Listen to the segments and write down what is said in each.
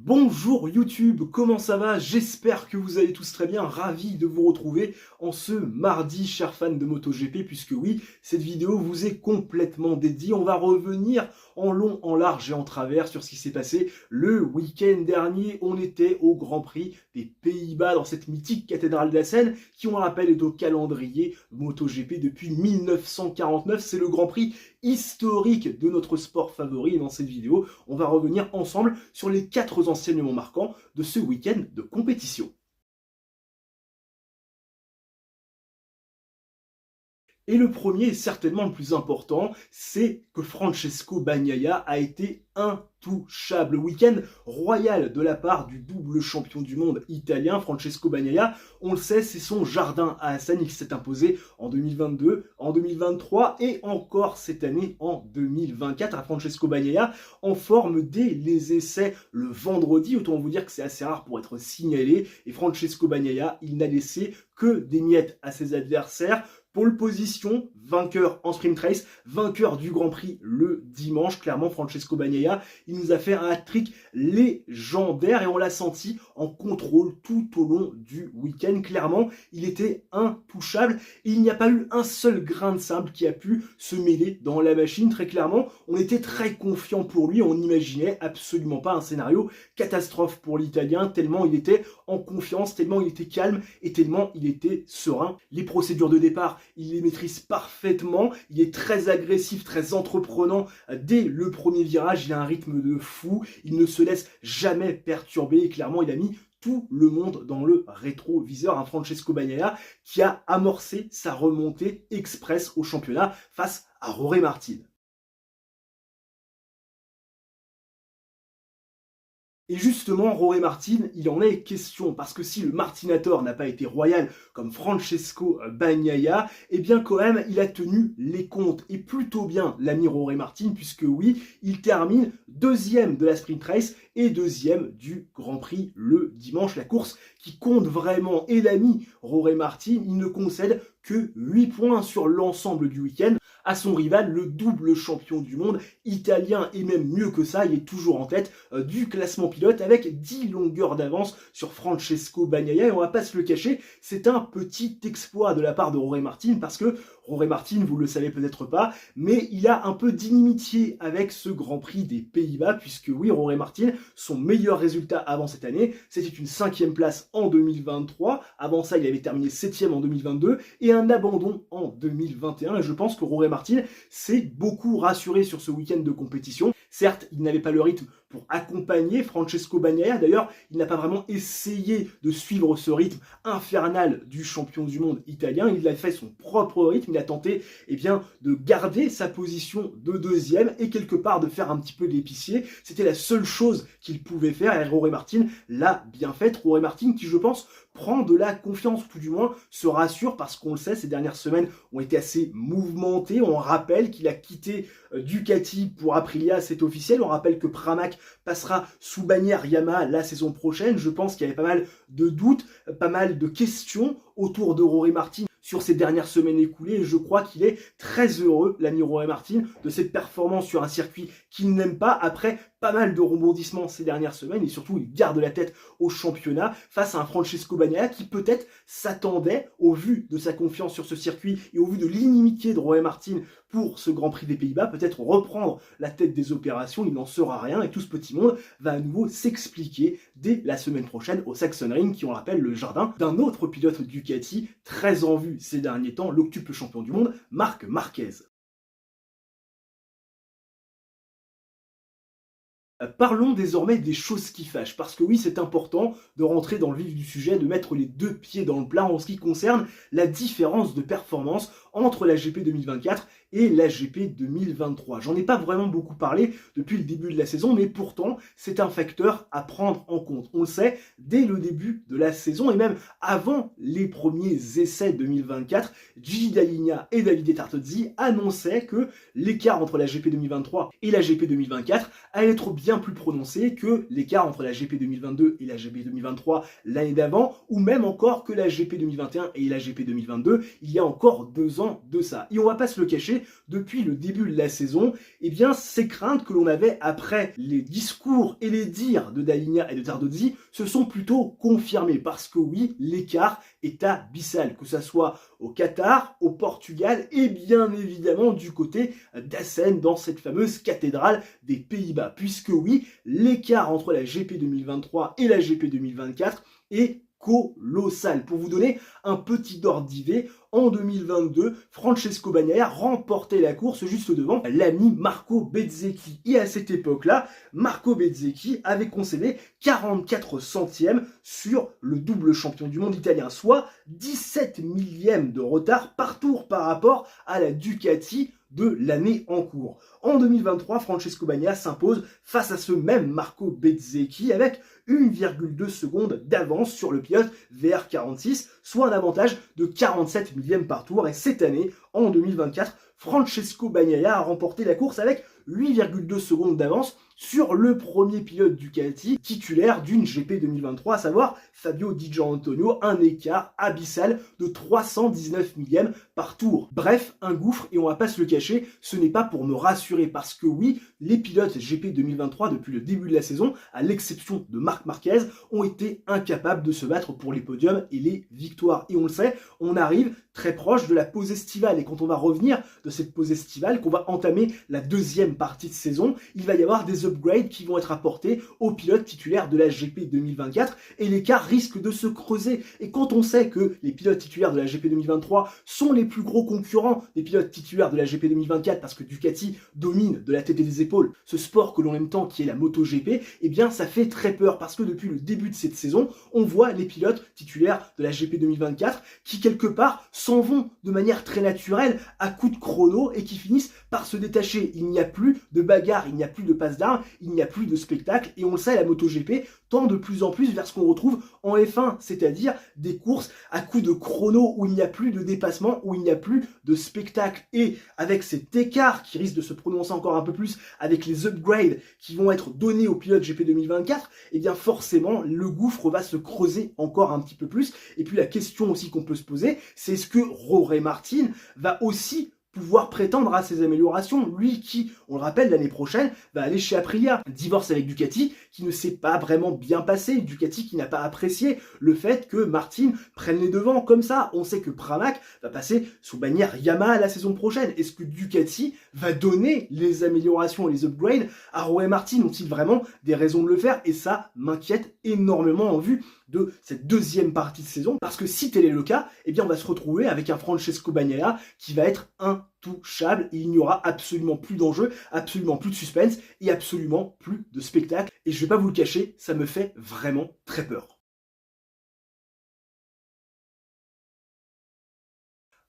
Bonjour YouTube, comment ça va? J'espère que vous allez tous très bien, ravi de vous retrouver en ce mardi, chers fans de MotoGP, puisque oui, cette vidéo vous est complètement dédiée. On va revenir en long, en large et en travers sur ce qui s'est passé le week-end dernier. On était au Grand Prix des Pays-Bas dans cette mythique cathédrale d'Assen, qui on le rappelle est au calendrier MotoGP depuis 1949. C'est le Grand Prix historique de notre sport favori. Et dans cette vidéo, on va revenir ensemble sur les 4 enseignements marquants de ce week-end de compétition. Et le premier, et certainement le plus important, c'est que Francesco Bagnaia a été intouchable. Week-end royal de la part du double champion du monde italien, Francesco Bagnaia. On le sait, c'est son jardin à Assen qui s'est imposé en 2022, en 2023 et encore cette année en 2024 à Francesco Bagnaia, en forme dès les essais le vendredi. Autant vous dire que c'est assez rare pour être signalé. Et Francesco Bagnaia, il n'a laissé que des miettes à ses adversaires. Pole position, vainqueur en sprint race, vainqueur du Grand Prix le dimanche. Clairement, Francesco Bagnaia, il nous a fait un hat-trick légendaire et on l'a senti en contrôle tout au long du week-end. Clairement, il était intouchable et il n'y a pas eu un seul grain de sable qui a pu se mêler dans la machine. Très clairement, on était très confiant pour lui. On n'imaginait absolument pas un scénario catastrophe pour l'Italien, tellement il était en confiance, tellement il était calme et tellement il était serein. Les procédures de départ, il les maîtrise parfaitement, il est très agressif, très entreprenant dès le premier virage, il a un rythme de fou, il ne se laisse jamais perturber et clairement il a mis tout le monde dans le rétroviseur. Un Francesco Bagnaia qui a amorcé sa remontée express au championnat face à Jorge Martin. Et justement, Jorge Martin, il en est question, parce que si le Martinator n'a pas été royal comme Francesco Bagnaia, eh bien quand même, il a tenu les comptes, et plutôt bien l'ami Jorge Martin, puisque oui, il termine deuxième de la sprint race et deuxième du Grand Prix le dimanche, la course qui compte vraiment. Et l'ami Jorge Martin, il ne concède que 8 points sur l'ensemble du week-end à son rival, le double champion du monde italien, et même mieux que ça, il est toujours en tête du classement pilote avec 10 longueurs d'avance sur Francesco Bagnaia. Et on va pas se le cacher, c'est un petit exploit de la part de Jorge Martin, parce que Jorge Martin, vous le savez peut-être pas, mais il a un peu d'inimitié avec ce Grand Prix des Pays-Bas, puisque oui, Jorge Martin, son meilleur résultat avant cette année, c'était une 5e place en 2023. Avant ça, il avait terminé 7e en 2022 et un abandon en 2021. Et je pense que Jorge Martin s'est beaucoup rassuré sur ce week-end de compétition. Certes, il n'avait pas le rythme pour accompagner Francesco Bagnaia. D'ailleurs, il n'a pas vraiment essayé de suivre ce rythme infernal du champion du monde italien. Il a fait son propre rythme. Il a tenté de garder sa position de deuxième et quelque part de faire un petit peu d'épicier. C'était la seule chose qu'il pouvait faire et Jorge Martin l'a bien fait. Jorge Martin qui, je pense, prend de la confiance, ou tout du moins se rassure, parce qu'on le sait, ces dernières semaines ont été assez mouvementées. On rappelle qu'il a quitté Ducati pour Aprilia, c'est officiel. On rappelle que Pramac passera sous bannière Yamaha la saison prochaine. Je pense qu'il y avait pas mal de doutes, pas mal de questions autour de Jorge Martin sur ces dernières semaines écoulées, et je crois qu'il est très heureux, l'ami Jorge Martin, de cette performance sur un circuit qu'il n'aime pas, après pas mal de rebondissements ces dernières semaines, et surtout il garde la tête au championnat face à un Francesco Bagnaia qui peut-être s'attendait, au vu de sa confiance sur ce circuit et au vu de l'inimitié de Jorge Martin pour ce Grand Prix des Pays-Bas, peut-être reprendre la tête des opérations. Il n'en sera rien et tout ce petit monde va à nouveau s'expliquer dès la semaine prochaine au Sachsenring, qui on rappelle le jardin d'un autre pilote Ducati très en vue ces derniers temps, l'octuple champion du monde, Marc Marquez. Parlons désormais des choses qui fâchent, parce que oui, c'est important de rentrer dans le vif du sujet, de mettre les deux pieds dans le plat en ce qui concerne la différence de performance entre la GP 2024 et la GP 2023. J'en ai pas vraiment beaucoup parlé depuis le début de la saison, mais pourtant, c'est un facteur à prendre en compte. On le sait, dès le début de la saison, et même avant les premiers essais 2024, Gigi Dall'Igna et Davide Tartozzi annonçaient que l'écart entre la GP 2023 et la GP 2024 allait être bien plus prononcé que l'écart entre la GP 2022 et la GP 2023 l'année d'avant, ou même encore que la GP 2021 et la GP 2022 il y a encore 2 ans de ça. Et on va pas se le cacher, depuis le début de la saison, eh bien ces craintes que l'on avait après les discours et les dires de Dalinia et de Tardozzi se sont plutôt confirmées, parce que oui, l'écart est abyssal, que ce soit au Qatar, au Portugal et bien évidemment du côté d'Assen, dans cette fameuse cathédrale des Pays-Bas, puisque oui, l'écart entre la GP 2023 et la GP 2024 est colossal. Pour vous donner un petit ordre d'idée, en 2022, Francesco Bagnaia remportait la course juste devant l'ami Marco Bezzecchi. Et à cette époque-là, Marco Bezzecchi avait concédé 44 centièmes sur le double champion du monde italien, soit 17 millièmes de retard par tour par rapport à la Ducati de l'année en cours. En 2023, Francesco Bagnaia s'impose face à ce même Marco Bezzecchi avec 1,2 secondes d'avance sur le pilote VR46, soit un avantage de 47 millièmes par tour. Et cette année, en 2024, Francesco Bagnaia a remporté la course avec 8,2 secondes d'avance sur le premier pilote Ducati titulaire d'une GP 2023, à savoir Fabio Di Gianantonio, un écart abyssal de 319 millièmes par tour. Bref, un gouffre, et on va pas se le cacher, ce n'est pas pour me rassurer, parce que oui, les pilotes GP 2023 depuis le début de la saison, à l'exception de Marc Marquez, ont été incapables de se battre pour les podiums et les victoires. Et on le sait, on arrive très proche de la pause estivale, et quand on va revenir de cette pause estivale, qu'on va entamer la deuxième partie de saison, il va y avoir des upgrades qui vont être apportés aux pilotes titulaires de la GP 2024 et l'écart risque de se creuser. Et quand on sait que les pilotes titulaires de la GP 2023 sont les plus gros concurrents des pilotes titulaires de la GP 2024, parce que Ducati domine de la tête et des épaules ce sport que l'on aime tant qui est la MotoGP, eh bien ça fait très peur, parce que depuis le début de cette saison, on voit les pilotes titulaires de la GP 2024 qui quelque part s'en vont de manière très naturelle à coups de chrono et qui finissent par se détacher. Il n'y a plus de bagarre, il n'y a plus de passe d'armes, il n'y a plus de spectacle, et on le sait, la MotoGP tend de plus en plus vers ce qu'on retrouve en F1, c'est-à-dire des courses à coups de chrono où il n'y a plus de dépassement, où il n'y a plus de spectacle. Et avec cet écart qui risque de se prononcer encore un peu plus, avec les upgrades qui vont être donnés aux pilotes GP 2024, eh bien forcément le gouffre va se creuser encore un petit peu plus. Et puis la question aussi qu'on peut se poser, c'est est-ce que Jorge Martin va aussi pouvoir prétendre à ces améliorations, lui qui, on le rappelle, l'année prochaine, va aller chez Aprilia. Divorce avec Ducati, qui ne s'est pas vraiment bien passé, Ducati qui n'a pas apprécié le fait que Martin prenne les devants comme ça. On sait que Pramac va passer sous bannière Yamaha la saison prochaine. Est-ce que Ducati va donner les améliorations et les upgrades à Jorge Martin? Ont-ils vraiment des raisons de le faire? Et ça m'inquiète énormément en vue de cette deuxième partie de saison, parce que si tel est le cas, eh bien on va se retrouver avec un Francesco Bagnaia qui va être intouchable, et il n'y aura absolument plus d'enjeu, absolument plus de suspense et absolument plus de spectacle. Et je vais pas vous le cacher, ça me fait vraiment très peur.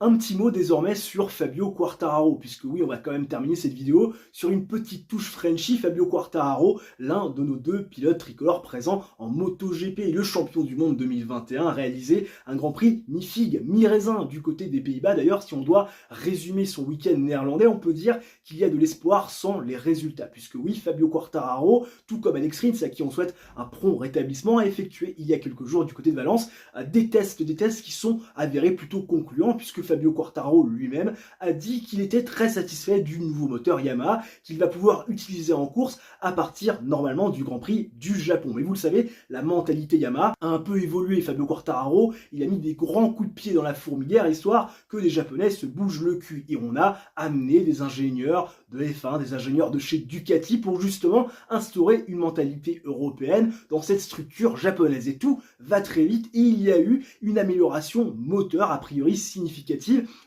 Un petit mot désormais sur Fabio Quartararo, puisque oui, on va quand même terminer cette vidéo sur une petite touche Frenchy. Fabio Quartararo, l'un de nos deux pilotes tricolores présents en MotoGP, et le champion du monde 2021, a réalisé un Grand Prix mi-figue, mi-raisin du côté des Pays-Bas. D'ailleurs, si on doit résumer son week-end néerlandais, on peut dire qu'il y a de l'espoir sans les résultats, puisque oui, Fabio Quartararo, tout comme Alex Rins, à qui on souhaite un prompt rétablissement, a effectué il y a quelques jours du côté de Valence des tests qui sont avérés plutôt concluants, puisque Fabio Quartararo lui-même a dit qu'il était très satisfait du nouveau moteur Yamaha qu'il va pouvoir utiliser en course à partir normalement du Grand Prix du Japon. Mais vous le savez, la mentalité Yamaha a un peu évolué. Fabio Quartararo, il a mis des grands coups de pied dans la fourmilière histoire que les Japonais se bougent le cul, et on a amené des ingénieurs de F1, des ingénieurs de chez Ducati pour justement instaurer une mentalité européenne dans cette structure japonaise, et tout va très vite, et il y a eu une amélioration moteur a priori significative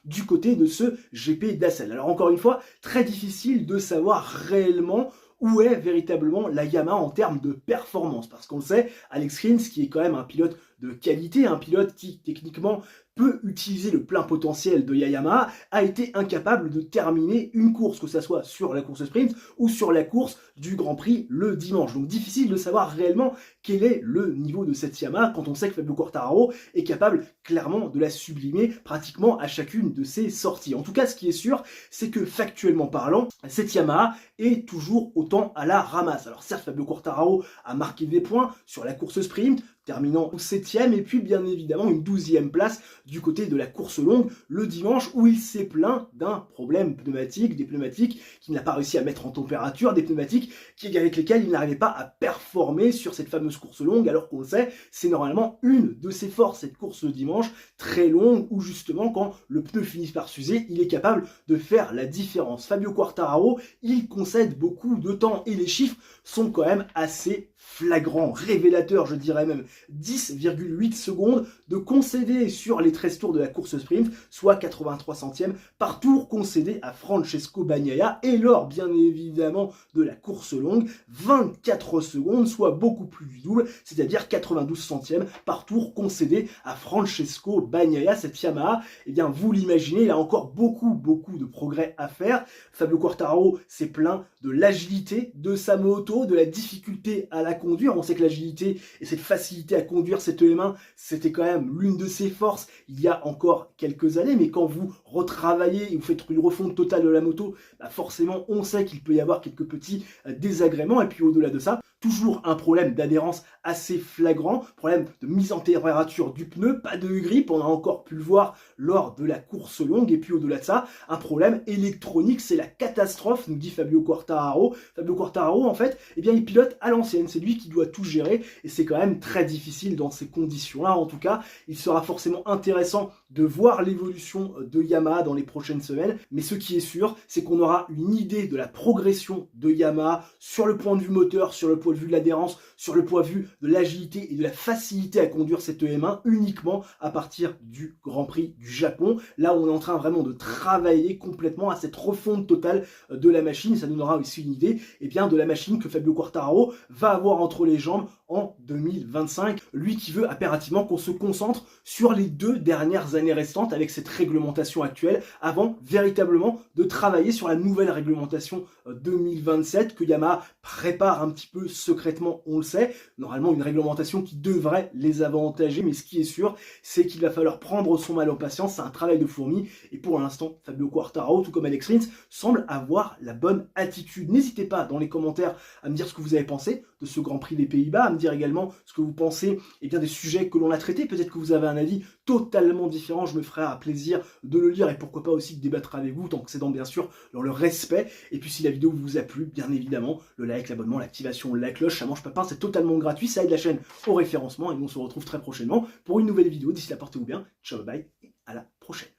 du côté de ce GP d'Assen. Alors encore une fois, très difficile de savoir réellement où est véritablement la Yamaha en termes de performance, parce qu'on le sait, Alex Rins, qui est quand même un pilote de qualité, un pilote qui techniquement peut utiliser le plein potentiel de Yamaha, a été incapable de terminer une course, que ce soit sur la course sprint ou sur la course du Grand Prix le dimanche. Donc difficile de savoir réellement quel est le niveau de cette Yamaha quand on sait que Fabio Quartararo est capable clairement de la sublimer pratiquement à chacune de ses sorties. En tout cas, ce qui est sûr, c'est que factuellement parlant, cette Yamaha est toujours autant à la ramasse. Alors certes, Fabio Quartararo a marqué des points sur la course sprint, terminant au 7e, et puis bien évidemment une 12e place du côté de la course longue le dimanche, où il s'est plaint d'un problème pneumatique, des pneumatiques qu'il n'a pas réussi à mettre en température, des pneumatiques avec lesquels il n'arrivait pas à performer sur cette fameuse course longue, alors qu'on le sait, c'est normalement une de ses forces, cette course le dimanche, très longue, où justement quand le pneu finit par s'user, il est capable de faire la différence. Fabio Quartararo, il concède beaucoup de temps, et les chiffres sont quand même assez flagrants, révélateurs, je dirais même 10,8 secondes de concédé sur les 13 tours de la course sprint, soit 83 centièmes par tour concédé à Francesco Bagnaia, et lors bien évidemment de la course longue, 24 secondes, soit beaucoup plus du double, c'est-à-dire 92 centièmes par tour concédé à Francesco Bagnaia. Cette Yamaha, eh bien vous l'imaginez, il a encore beaucoup de progrès à faire. Fabio Quartararo s'est plaint de l'agilité de sa moto, de la difficulté à la conduire. On sait que l'agilité et cette facilité à conduire cette EM1, c'était quand même l'une de ses forces il y a encore quelques années, mais quand vous retravaillez et vous faites une refonte totale de la moto, bah forcément on sait qu'il peut y avoir quelques petits désagréments, et puis au-delà de ça, toujours un problème d'adhérence assez flagrant, problème de mise en température du pneu, pas de grip, on a encore pu le voir lors de la course longue, et puis au-delà de ça, un problème électronique, c'est la catastrophe, nous dit Fabio Quartararo. Fabio Quartararo, en fait, eh bien, il pilote à l'ancienne, c'est lui qui doit tout gérer, et c'est quand même très difficile dans ces conditions-là. En tout cas, il sera forcément intéressant de voir l'évolution de Yamaha dans les prochaines semaines, mais ce qui est sûr, c'est qu'on aura une idée de la progression de Yamaha sur le point de vue moteur, sur le point de vue de l'adhérence, sur le point de vue de l'agilité et de la facilité à conduire cette EM1 uniquement à partir du Grand Prix du Japon. Là, on est en train vraiment de travailler complètement à cette refonte totale de la machine. Ça nous donnera aussi une idée, eh bien, de la machine que Fabio Quartararo va avoir entre les jambes en 2025. Lui qui veut impérativement qu'on se concentre sur les 2 dernières années restantes avec cette réglementation actuelle, avant véritablement de travailler sur la nouvelle réglementation 2027 que Yamaha prépare un petit peu secrètement, on le sait. Normalement, une réglementation qui devrait les avantager, mais ce qui est sûr, c'est qu'il va falloir prendre son mal en patience. C'est un travail de fourmi, et pour l'instant, Fabio Quartararo, tout comme Alex Rins, semble avoir la bonne attitude. N'hésitez pas dans les commentaires à me dire ce que vous avez pensé de ce Grand Prix des Pays-Bas, à me dire également ce que vous pensez, eh bien, des sujets que l'on a traités. Peut-être que vous avez un avis totalement différent, je me ferai un plaisir de le lire, et pourquoi pas aussi de débattre avec vous, tant que c'est dans bien sûr dans le respect. Et puis si la vidéo vous a plu, bien évidemment, le like, l'abonnement, l'activation, la cloche, ça mange pas pain, c'est totalement gratuit, ça aide la chaîne au référencement, et nous on se retrouve très prochainement pour une nouvelle vidéo. D'ici là, portez-vous bien, ciao, bye, et à la prochaine.